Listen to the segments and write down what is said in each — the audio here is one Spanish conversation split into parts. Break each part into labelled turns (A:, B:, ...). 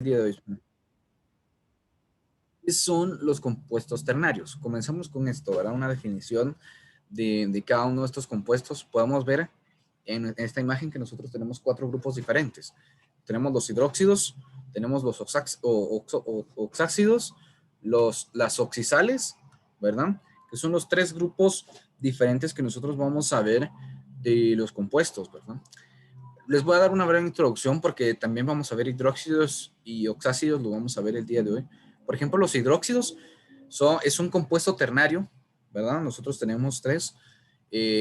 A: el día de hoy. ¿Qué son los compuestos ternarios? Comenzamos con esto, ¿verdad? Una definición de cada uno de estos compuestos. Podemos ver en esta imagen que nosotros tenemos 4 grupos diferentes. Tenemos los hidróxidos, tenemos los oxácidos, las oxisales, ¿verdad? Que son los 3 grupos diferentes que nosotros vamos a ver de los compuestos, ¿verdad? Les voy a dar una breve introducción porque también vamos a ver hidróxidos y oxácidos, lo vamos a ver el día de hoy. Por ejemplo, los hidróxidos es un compuesto ternario, ¿verdad? Nosotros tenemos 3.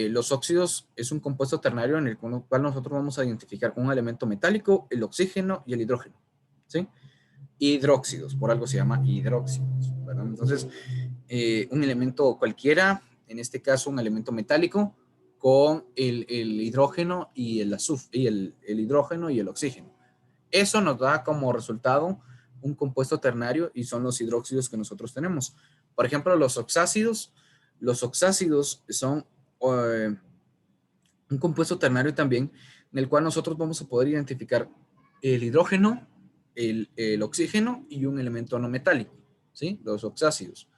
A: Los óxidos es un compuesto ternario en el cual nosotros vamos a identificar un elemento metálico, el oxígeno y el hidrógeno, ¿sí? Hidróxidos, por algo se llama hidróxidos, ¿verdad? Entonces, un elemento cualquiera, en este caso un elemento metálico, con el hidrógeno y el hidrógeno y el oxígeno. Eso nos da como resultado un compuesto ternario y son los hidróxidos que nosotros tenemos. Por ejemplo, los oxácidos son un compuesto ternario también, en el cual nosotros vamos a poder identificar el hidrógeno, el oxígeno y un elemento no metálico, ¿sí? Los oxácidos.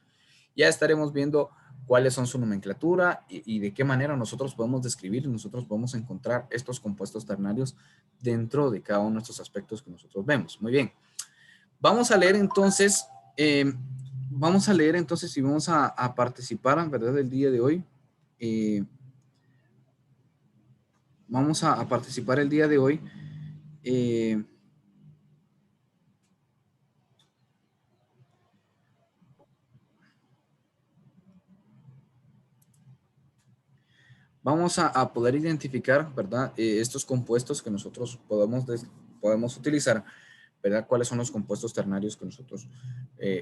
A: Ya estaremos viendo cuáles son su nomenclatura y de qué manera nosotros podemos describir y nosotros podemos encontrar estos compuestos ternarios dentro de cada uno de estos aspectos que nosotros vemos. Muy bien. Vamos a leer entonces, y vamos a participar, ¿verdad? El día de hoy. Vamos a participar el día de hoy. Vamos a poder identificar, ¿verdad? Estos compuestos que nosotros podemos utilizar, ¿verdad? ¿Cuáles son los compuestos ternarios que nosotros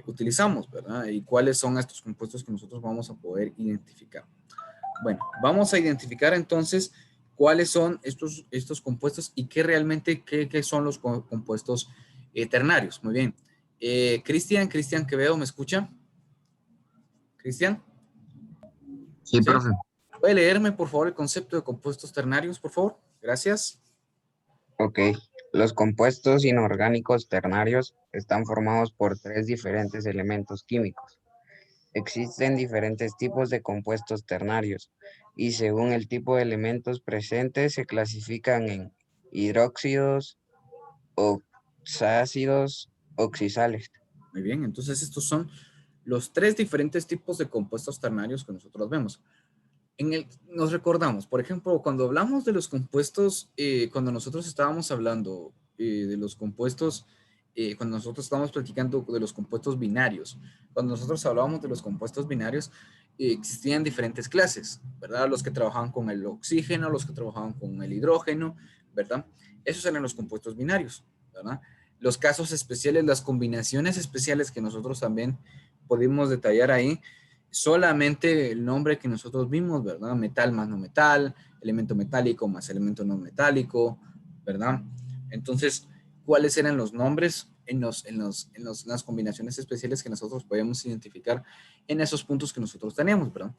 A: utilizamos, ¿verdad? Y cuáles son estos compuestos que nosotros vamos a poder identificar. Bueno, vamos a identificar entonces cuáles son estos compuestos y qué son los compuestos ternarios. Muy bien. Cristian Quevedo, ¿me escucha? Cristian.
B: Sí,
A: ¿Sí?
B: profe.
A: ¿Puede leerme, por favor, el concepto de compuestos ternarios, por favor? Gracias.
B: Ok. Los compuestos inorgánicos ternarios están formados por 3 diferentes elementos químicos. Existen diferentes tipos de compuestos ternarios y según el tipo de elementos presentes se clasifican en hidróxidos, oxácidos, oxisales.
A: Muy bien, entonces estos son los 3 diferentes tipos de compuestos ternarios que nosotros vemos. Nos recordamos, por ejemplo, cuando hablamos de los compuestos, cuando nosotros estábamos hablando de los compuestos, cuando nosotros estábamos platicando de los compuestos binarios, cuando nosotros hablábamos de los compuestos binarios, existían diferentes clases, ¿verdad? Los que trabajaban con el oxígeno, los que trabajaban con el hidrógeno, ¿verdad? Esos eran los compuestos binarios, ¿verdad? Los casos especiales, las combinaciones especiales que nosotros también pudimos detallar ahí, solamente el nombre que nosotros vimos, ¿verdad? Metal más no metal, elemento metálico más elemento no metálico, ¿verdad? Entonces, ¿cuáles eran los nombres en las combinaciones especiales que nosotros podíamos identificar en esos puntos que nosotros teníamos, ¿verdad?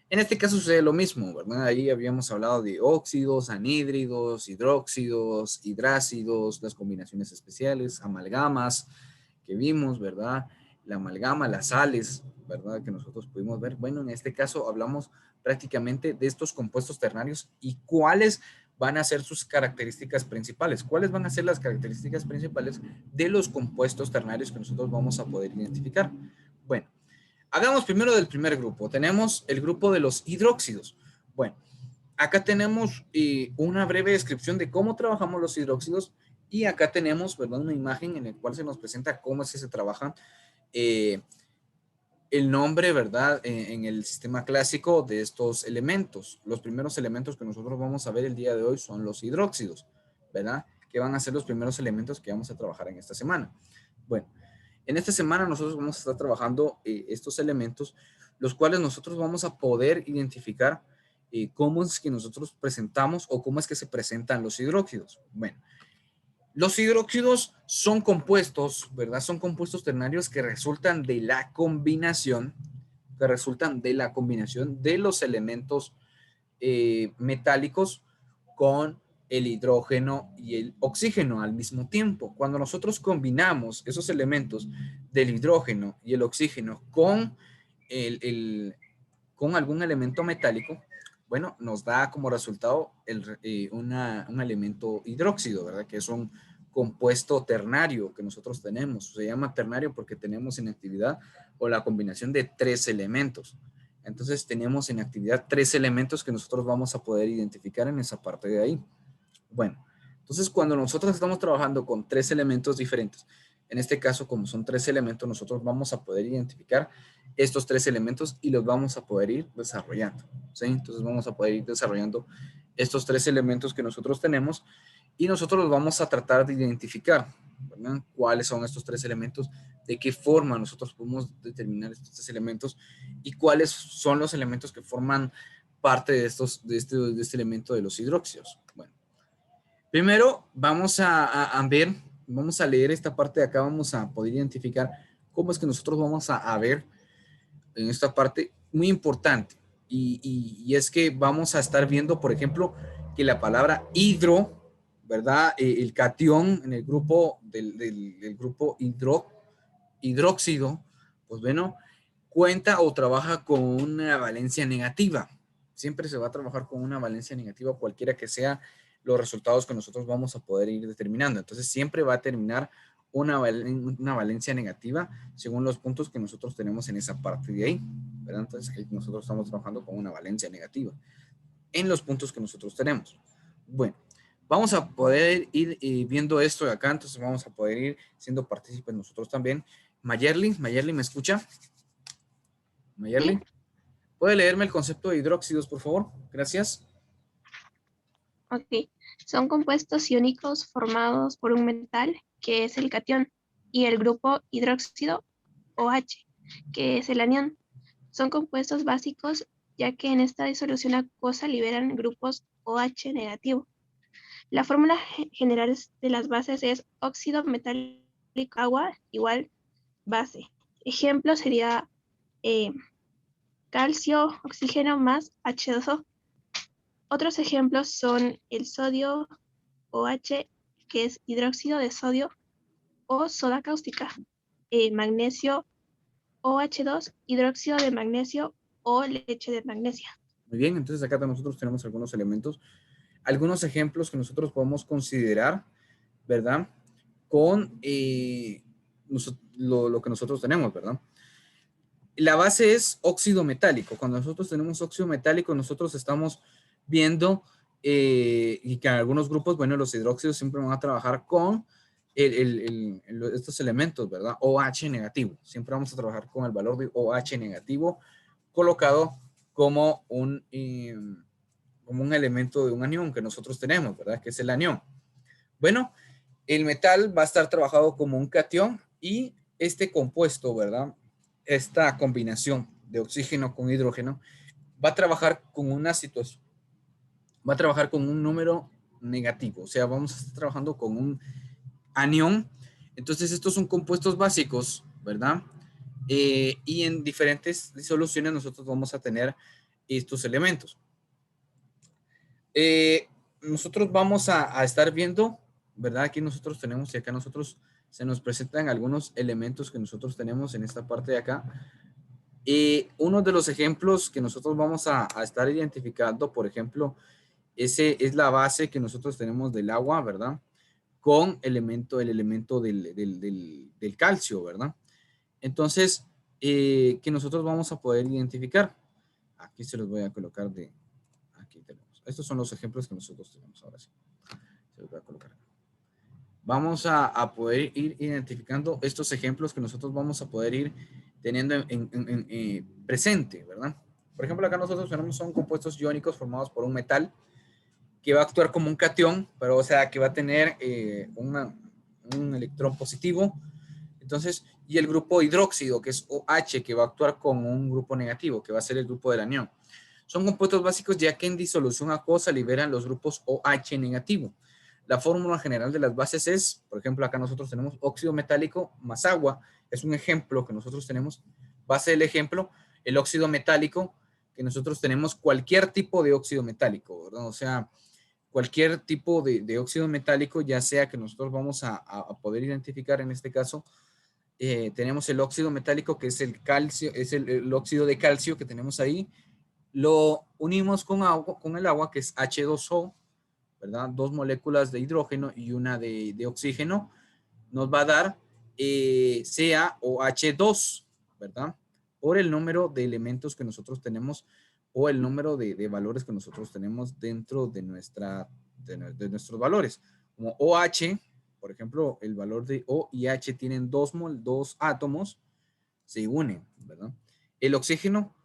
A: En este caso sucede lo mismo, ¿verdad? Ahí habíamos hablado de óxidos, anhídridos, hidróxidos, hidrácidos, las combinaciones especiales, amalgamas que vimos, ¿verdad? La amalgama, las sales, ¿verdad? Que nosotros pudimos ver. Bueno, en este caso hablamos prácticamente de estos compuestos ternarios y cuáles van a ser sus características principales. ¿Cuáles van a ser las características principales de los compuestos ternarios que nosotros vamos a poder identificar? Bueno, hagamos primero del primer grupo. Tenemos el grupo de los hidróxidos. Bueno, acá tenemos una breve descripción de cómo trabajamos los hidróxidos y acá tenemos, ¿verdad? Una imagen en la cual se nos presenta cómo es que se trabajan el nombre, ¿verdad? En el sistema clásico de estos elementos. Los primeros elementos que nosotros vamos a ver el día de hoy son los hidróxidos, ¿verdad? Que van a ser los primeros elementos que vamos a trabajar en esta semana. Bueno, en esta semana nosotros vamos a estar trabajando estos elementos, los cuales nosotros vamos a poder identificar cómo es que nosotros presentamos o cómo es que se presentan los hidróxidos. Bueno, los hidróxidos son compuestos, ¿verdad? Son compuestos ternarios que resultan de la combinación, de los elementos metálicos con el hidrógeno y el oxígeno al mismo tiempo. Cuando nosotros combinamos esos elementos del hidrógeno y el oxígeno con, con algún elemento metálico, bueno, nos da como resultado un elemento hidróxido, ¿verdad? Que es un compuesto ternario que nosotros tenemos. Se llama ternario porque tenemos en actividad o la combinación de 3 elementos. Entonces tenemos en actividad 3 elementos que nosotros vamos a poder identificar en esa parte de ahí. Bueno, entonces cuando nosotros estamos trabajando con 3 elementos diferentes, en este caso como son 3 elementos, nosotros vamos a poder identificar estos 3 elementos y los vamos a poder ir desarrollando, ¿sí? Entonces vamos a poder ir desarrollando estos 3 elementos que nosotros tenemos y nosotros los vamos a tratar de identificar, ¿verdad? ¿Cuáles son estos 3 elementos? ¿De qué forma nosotros podemos determinar estos 3 elementos? ¿Y cuáles son los elementos que forman parte de este elemento de los hidróxidos? Bueno, primero vamos a ver, vamos a leer esta parte de acá, vamos a poder identificar cómo es que nosotros vamos a ver en esta parte muy importante. Y es que vamos a estar viendo, por ejemplo, que la palabra hidro, ¿verdad? El catión en el grupo del grupo hidróxido, pues bueno, cuenta o trabaja con una valencia negativa. Siempre se va a trabajar con una valencia negativa, cualquiera que sea los resultados que nosotros vamos a poder ir determinando. Entonces, siempre va a terminar una valencia negativa según los puntos que nosotros tenemos en esa parte de ahí, ¿verdad? Entonces, ahí nosotros estamos trabajando con una valencia negativa en los puntos que nosotros tenemos. Bueno, vamos a poder ir viendo esto de acá, entonces vamos a poder ir siendo partícipes nosotros también. Mayerly, ¿me escucha? Mayerly,
C: Sí,
A: ¿puede leerme el concepto de hidróxidos, por favor? Gracias.
C: ok. Son compuestos iónicos formados por un metal, que es el catión, y el grupo hidróxido OH, que es el anión. Son compuestos básicos, ya que en esta disolución acuosa liberan grupos OH negativo. La fórmula general de las bases es óxido metálico agua igual base. Ejemplo sería eh, calcio, oxígeno más H2O. Otros ejemplos son el sodio OH, que es hidróxido de sodio, o soda cáustica, magnesio OH2, hidróxido de magnesio o leche de magnesia.
A: Muy bien, entonces acá nosotros tenemos algunos elementos, algunos ejemplos que nosotros podemos considerar, ¿verdad? Con lo que nosotros tenemos, ¿verdad? La base es óxido metálico. Cuando nosotros tenemos óxido metálico, nosotros estamos viendo y que en algunos grupos, bueno, los hidróxidos siempre van a trabajar con estos elementos, ¿verdad? OH negativo. Siempre vamos a trabajar con el valor de OH negativo colocado como como un elemento de un anión que nosotros tenemos, ¿verdad? Que es el anión. Bueno, el metal va a estar trabajado como un catión y este compuesto, ¿verdad? Esta combinación de oxígeno con hidrógeno va a trabajar con una situación, va a trabajar con un número negativo, o sea, vamos a estar trabajando con un anión. Entonces, estos son compuestos básicos, ¿verdad? Y en diferentes disoluciones nosotros vamos a tener estos elementos. Nosotros vamos a estar viendo, ¿verdad? Aquí nosotros tenemos y acá nosotros se nos presentan algunos elementos que nosotros tenemos en esta parte de acá. Uno de los ejemplos que nosotros vamos a estar identificando, por ejemplo, ese es la base que nosotros tenemos del agua, ¿verdad? Con el elemento del calcio, ¿verdad? Entonces, que nosotros vamos a poder identificar. Aquí se los voy a colocar aquí tenemos. Estos son los ejemplos que nosotros tenemos ahora sí. Se los voy a colocar. Vamos a poder ir identificando estos ejemplos que nosotros vamos a poder ir teniendo presente, ¿verdad? Por ejemplo, acá nosotros tenemos son compuestos iónicos formados por un metal que va a actuar como un catión, pero o sea, que va a tener un electrón positivo. Entonces, y el grupo hidróxido, que es OH, que va a actuar como un grupo negativo, que va a ser el grupo del anión. Son compuestos básicos ya que en disolución acuosa liberan los grupos OH negativo. La fórmula general de las bases es, por ejemplo, acá nosotros tenemos óxido metálico más agua. Es un ejemplo que nosotros tenemos. Base del ejemplo, el óxido metálico, que nosotros tenemos cualquier tipo de óxido metálico, ¿verdad? O sea, cualquier tipo de óxido metálico, ya sea que nosotros vamos a poder identificar en este caso, tenemos el óxido metálico que es el calcio, es el óxido de calcio que tenemos ahí, lo unimos con agua, con el agua que es H2O, ¿verdad? 2 moléculas de hidrógeno y una de oxígeno, nos va a dar CaOH2, ¿verdad? Por el número de elementos que nosotros tenemos o el número de valores que nosotros tenemos dentro de nuestros valores. Como OH, por ejemplo, el valor de O y H tienen dos átomos, se unen, ¿verdad? El oxígeno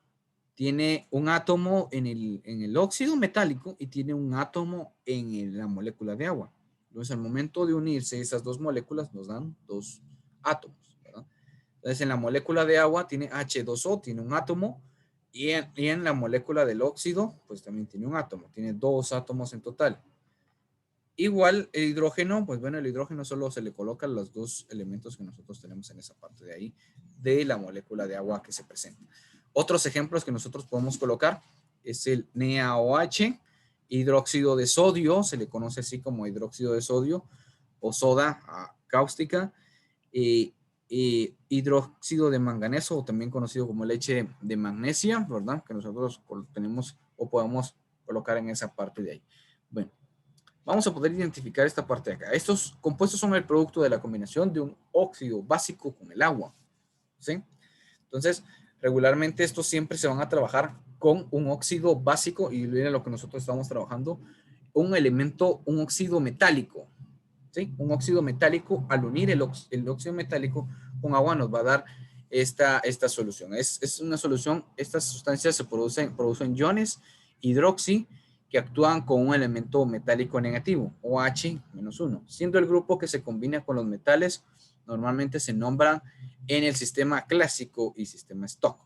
A: tiene un átomo en el óxido metálico y tiene un átomo en la molécula de agua. Entonces, al momento de unirse esas dos moléculas, nos dan dos átomos, ¿verdad? Entonces, en la molécula de agua tiene H2O, tiene un átomo, y en la molécula del óxido, pues también tiene un átomo, tiene dos átomos en total. Igual el hidrógeno, pues bueno, el hidrógeno solo se le colocan los dos elementos que nosotros tenemos en esa parte de ahí, de la molécula de agua que se presenta. Otros ejemplos que nosotros podemos colocar es el NaOH, hidróxido de sodio, se le conoce así como hidróxido de sodio, o soda cáustica, hidróxido de manganeso, o también conocido como leche de magnesia, ¿verdad? Que nosotros tenemos o podemos colocar en esa parte de ahí. Bueno, vamos a poder identificar esta parte de acá. Estos compuestos son el producto de la combinación de un óxido básico con el agua, ¿sí? Entonces, regularmente estos siempre se van a trabajar con un óxido básico, y miren lo que nosotros estamos trabajando, un elemento, un óxido metálico, ¿sí? Un óxido metálico, al unir el óxido metálico con agua, nos va a dar esta solución. Es una solución, estas sustancias se producen iones hidroxi que actúan con un elemento metálico negativo, OH-1, siendo el grupo que se combina con los metales normalmente se nombran en el sistema clásico y sistema Stock.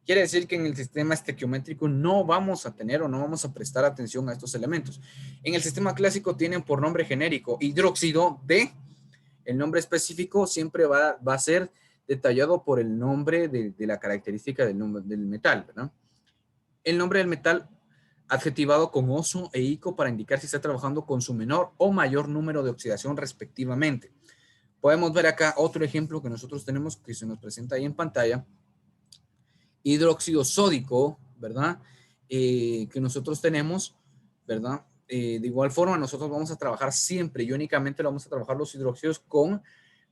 A: Quiere decir que en el sistema estequiométrico no vamos a tener o no vamos a prestar atención a estos elementos. En el sistema clásico tienen por nombre genérico hidróxido de, el nombre específico siempre va a ser detallado por el nombre de la característica del metal, ¿verdad? El nombre del metal adjetivado con oso e ico para indicar si está trabajando con su menor o mayor número de oxidación respectivamente. Podemos ver acá otro ejemplo que nosotros tenemos que se nos presenta ahí en pantalla. Hidróxido sódico, ¿verdad? Que nosotros tenemos, ¿verdad? De igual forma, nosotros vamos a trabajar siempre y únicamente vamos a trabajar los hidróxidos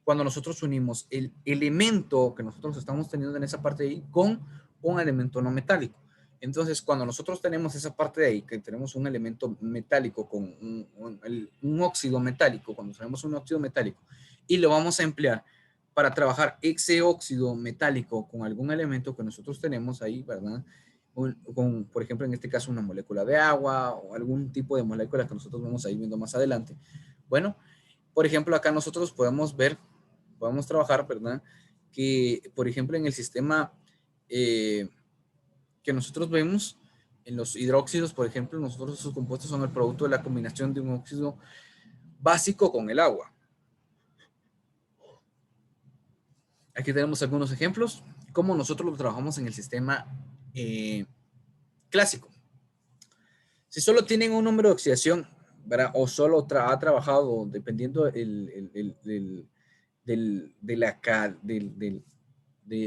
A: cuando nosotros unimos el elemento que nosotros estamos teniendo en esa parte de ahí con un elemento no metálico. Entonces, cuando nosotros tenemos esa parte de ahí, que tenemos un elemento metálico con un óxido metálico, cuando tenemos un óxido metálico y lo vamos a emplear para trabajar ese óxido metálico con algún elemento que nosotros tenemos ahí, ¿verdad? Por ejemplo, en este caso, una molécula de agua o algún tipo de molécula que nosotros vamos a ir viendo más adelante. Bueno, por ejemplo, acá nosotros podemos trabajar, ¿verdad? Que, por ejemplo, en el sistema que nosotros vemos, en los hidróxidos, por ejemplo, nosotros esos compuestos son el producto de la combinación de un óxido básico con el agua. Aquí tenemos algunos ejemplos, cómo nosotros lo trabajamos en el sistema clásico. Si solo tienen un número de oxidación, ¿verdad? O solo ha trabajado, dependiendo del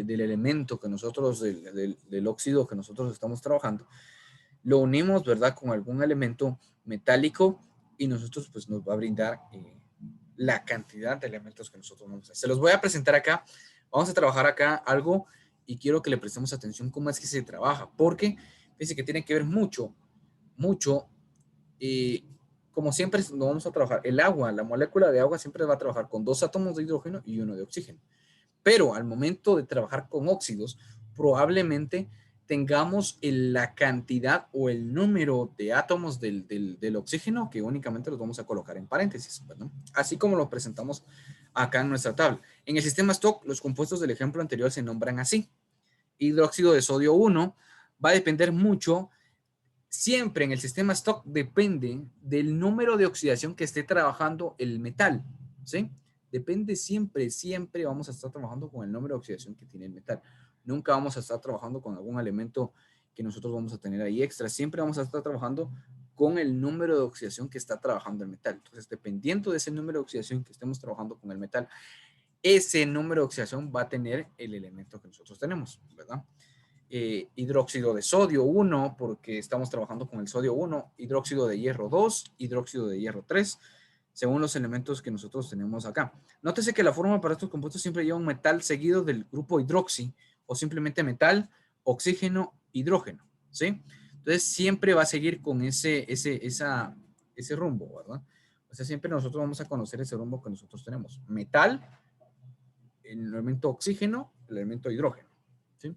A: elemento que nosotros, del óxido que nosotros estamos trabajando, lo unimos, ¿verdad? Con algún elemento metálico y nosotros, pues, nos va a brindar la cantidad de elementos que nosotros vamos a hacer. Se los voy a presentar acá. Vamos a trabajar acá algo y quiero que le prestemos atención cómo es que se trabaja, porque fíjense que tiene que ver mucho, como siempre no vamos a trabajar, el agua, la molécula de agua siempre va a trabajar con 2 átomos de hidrógeno y 1 de oxígeno. Pero al momento de trabajar con óxidos, probablemente tengamos la cantidad o el número de átomos del oxígeno que únicamente los vamos a colocar en paréntesis, ¿verdad? Así como lo presentamos acá en nuestra tabla. En el sistema Stock, los compuestos del ejemplo anterior se nombran así. Hidróxido de sodio 1 va a depender mucho, siempre en el sistema Stock depende del número de oxidación que esté trabajando el metal, ¿sí? Depende siempre vamos a estar trabajando con el número de oxidación que tiene el metal. Nunca vamos a estar trabajando con algún elemento que nosotros vamos a tener ahí extra. Siempre vamos a estar trabajando con el número de oxidación que está trabajando el metal. Entonces, dependiendo de ese número de oxidación que estemos trabajando con el metal, ese número de oxidación va a tener el elemento que nosotros tenemos, ¿verdad? Hidróxido de sodio 1, porque estamos trabajando con el sodio 1, hidróxido de hierro 2, hidróxido de hierro 3, según los elementos que nosotros tenemos acá. Nótese que la fórmula para estos compuestos siempre lleva un metal seguido del grupo hidroxi, o simplemente metal, oxígeno, hidrógeno, ¿sí? Entonces siempre va a seguir con ese rumbo, ¿verdad? O sea, siempre nosotros vamos a conocer ese rumbo que nosotros tenemos. Metal, el elemento oxígeno, el elemento hidrógeno, ¿sí?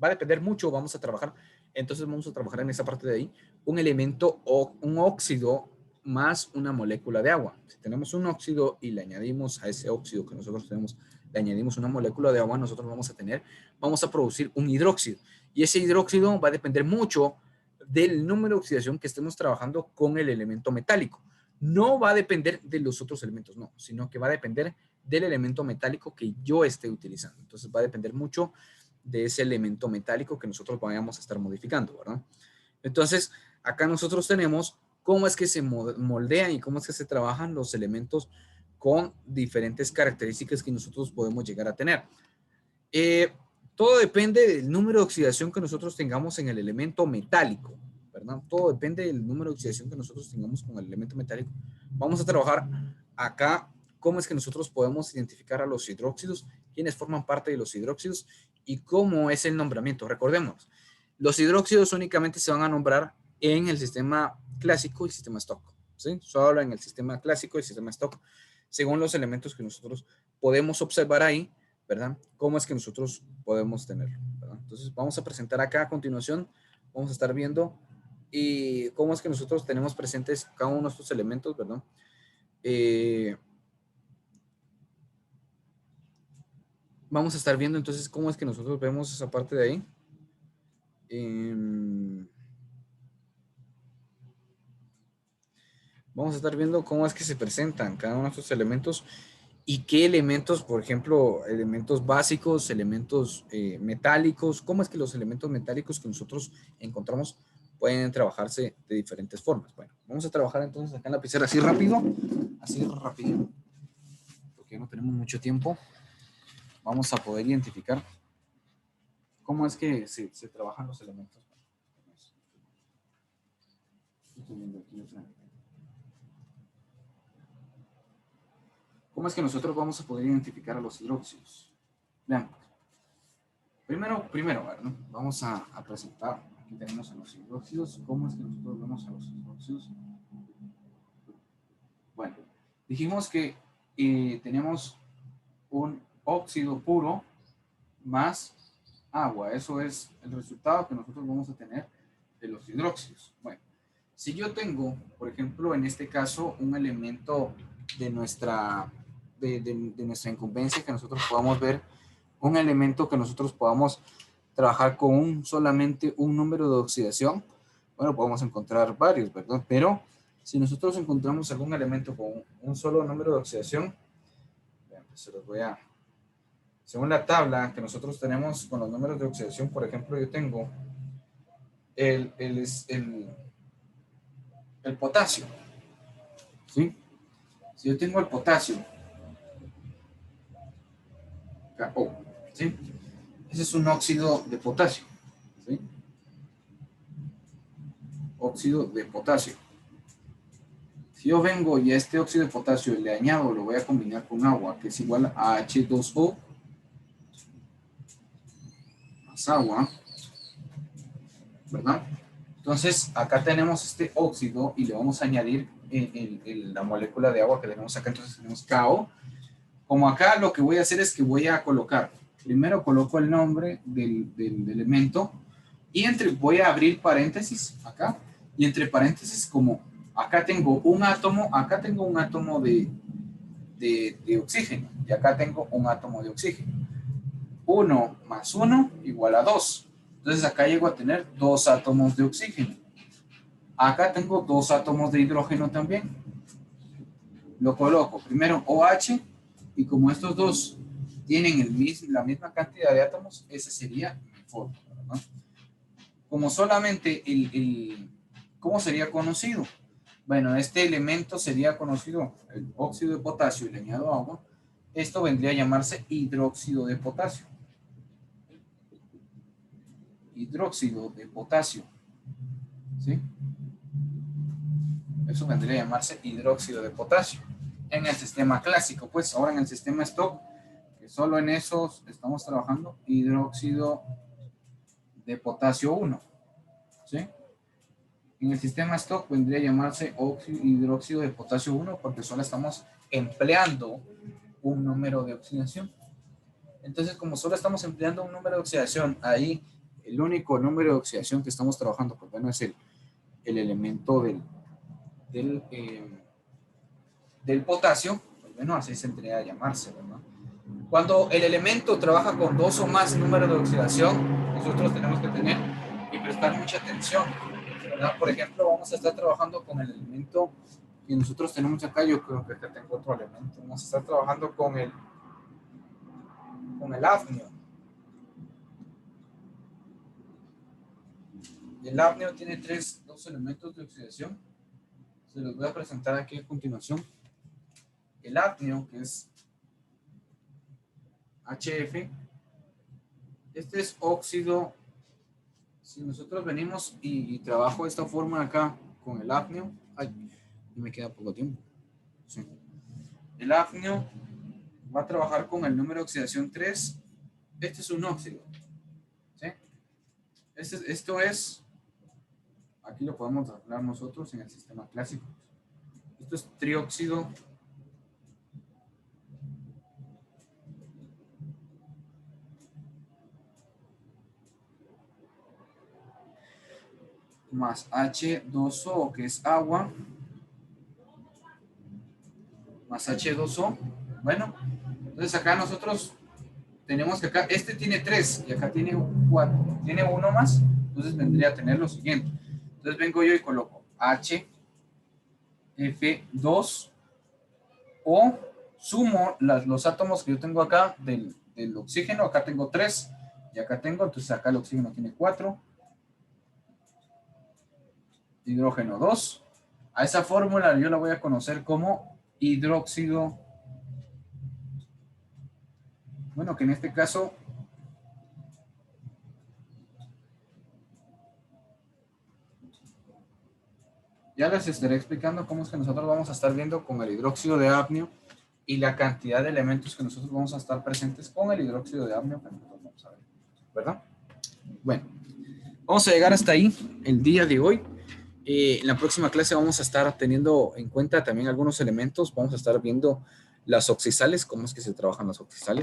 A: Va a depender mucho, vamos a trabajar, entonces vamos a trabajar en esa parte de ahí, un elemento o un óxido más una molécula de agua. Si tenemos un óxido y le añadimos a ese óxido que nosotros tenemos, le añadimos una molécula de agua, nosotros vamos a producir un hidróxido. Y ese hidróxido va a depender mucho del número de oxidación que estemos trabajando con el elemento metálico. No va a depender de los otros elementos, no, sino que va a depender del elemento metálico que yo esté utilizando. Entonces va a depender mucho de ese elemento metálico que nosotros vayamos a estar modificando, ¿verdad? Entonces, acá nosotros tenemos cómo es que se moldean y cómo es que se trabajan los elementos con diferentes características que nosotros podemos llegar a tener. Todo depende del número de oxidación que nosotros tengamos en el elemento metálico, ¿verdad? Todo depende del número de oxidación que nosotros tengamos con el elemento metálico. Vamos a trabajar acá cómo es que nosotros podemos identificar a los hidróxidos, quiénes forman parte de los hidróxidos y cómo es el nombramiento. Recordemos, los hidróxidos únicamente se van a nombrar en el sistema clásico y sistema Stock, ¿sí? Solo en el sistema clásico y sistema Stock, según los elementos que nosotros podemos observar ahí, ¿verdad? ¿Cómo es que nosotros podemos tenerlo, ¿verdad? Entonces, vamos a presentar acá a continuación, vamos a estar viendo y cómo es que nosotros tenemos presentes cada uno de estos elementos, ¿verdad? Vamos a estar viendo entonces cómo es que nosotros vemos esa parte de ahí. Vamos a estar viendo cómo es que se presentan cada uno de estos elementos y qué elementos, por ejemplo, elementos básicos, elementos metálicos, cómo es que los elementos metálicos que nosotros encontramos pueden trabajarse de diferentes formas. Bueno, vamos a trabajar entonces acá en la pizarra así rápido, porque no tenemos mucho tiempo. Vamos a poder identificar cómo es que se trabajan los elementos. ¿Cómo es que nosotros vamos a poder identificar a los hidróxidos? Vean. Primero, ¿verdad? Vamos a presentar. Aquí tenemos a los hidróxidos. ¿Cómo es que nosotros vemos a los hidróxidos? Bueno, dijimos que tenemos un óxido puro más agua. Eso es el resultado que nosotros vamos a tener de los hidróxidos. Bueno, si yo tengo, por ejemplo, en este caso, un elemento de nuestra incumbencia que nosotros podamos ver, un elemento que nosotros podamos trabajar con solamente un número de oxidación, bueno, podemos encontrar varios, ¿verdad? Pero si nosotros encontramos algún elemento con un solo número de oxidación, se los voy a... Según la tabla que nosotros tenemos con los números de oxidación, por ejemplo, yo tengo el potasio, ¿sí? Si yo tengo el potasio, ¿sí? Ese es un óxido de potasio, ¿sí? Óxido de potasio. Si yo vengo y a este óxido de potasio le añado, lo voy a combinar con agua, que es igual a H2O más agua, ¿verdad? Entonces, acá tenemos este óxido y le vamos a añadir la molécula de agua que tenemos acá. Entonces, tenemos KO. Como acá lo que voy a hacer es que voy a colocar, primero coloco el nombre del elemento y voy a abrir paréntesis acá y entre paréntesis como acá tengo un átomo de oxígeno y acá tengo un átomo de oxígeno. 1 más 1 igual a 2. Entonces acá llego a tener 2 átomos de oxígeno. Acá tengo 2 átomos de hidrógeno también. Lo coloco primero OH y como estos dos tienen la misma cantidad de átomos, ese sería mi fórmula, ¿no? Como solamente ¿Cómo sería conocido? Bueno, este elemento sería conocido, el óxido de potasio y le añado agua. Esto vendría a llamarse hidróxido de potasio. Hidróxido de potasio. ¿Sí? Eso vendría a llamarse hidróxido de potasio. En el sistema clásico, pues ahora en el sistema Stock, que solo en esos estamos trabajando, hidróxido de potasio 1. ¿Sí? En el sistema Stock vendría a llamarse hidróxido de potasio 1 porque solo estamos empleando un número de oxidación. Entonces, como solo estamos empleando un número de oxidación, ahí el único número de oxidación que estamos trabajando, pues bueno, es el elemento del potasio, pues bueno, así se tendría a llamarse, ¿verdad? Cuando el elemento trabaja con 2 o más números de oxidación, nosotros tenemos que tener y prestar mucha atención, ¿verdad? Por ejemplo, vamos a estar trabajando con el elemento que nosotros tenemos acá. Yo creo que acá tengo otro elemento. Vamos a estar trabajando con el hafnio. El hafnio tiene dos elementos de oxidación. Se los voy a presentar aquí a continuación. El hafnio, que es HF, este es óxido. Si nosotros venimos y trabajo esta fórmula acá con el hafnio, ay, me queda poco tiempo. Sí. El hafnio va a trabajar con el número de oxidación 3. Este es un óxido. ¿Sí? Esto es, aquí lo podemos hablar nosotros en el sistema clásico. Esto es trióxido más H2O, que es agua, más H2O. Bueno, entonces acá nosotros tenemos que acá, este tiene 3 y acá tiene 4, tiene 1 más, entonces vendría a tener lo siguiente. Entonces vengo yo y coloco HF2 o sumo los átomos que yo tengo acá del oxígeno. Acá tengo 3 y acá tengo, entonces acá el oxígeno tiene 4, hidrógeno 2. A esa fórmula yo la voy a conocer como hidróxido, bueno, que en este caso ya les estaré explicando cómo es que nosotros vamos a estar viendo con el hidróxido de hafnio y la cantidad de elementos que nosotros vamos a estar presentes con el hidróxido de hafnio que nosotros vamos a ver, ¿verdad? Bueno, vamos a llegar hasta ahí el día de hoy. En la próxima clase vamos a estar teniendo en cuenta también algunos elementos. Vamos a estar viendo las oxisales, cómo es que se trabajan las oxisales.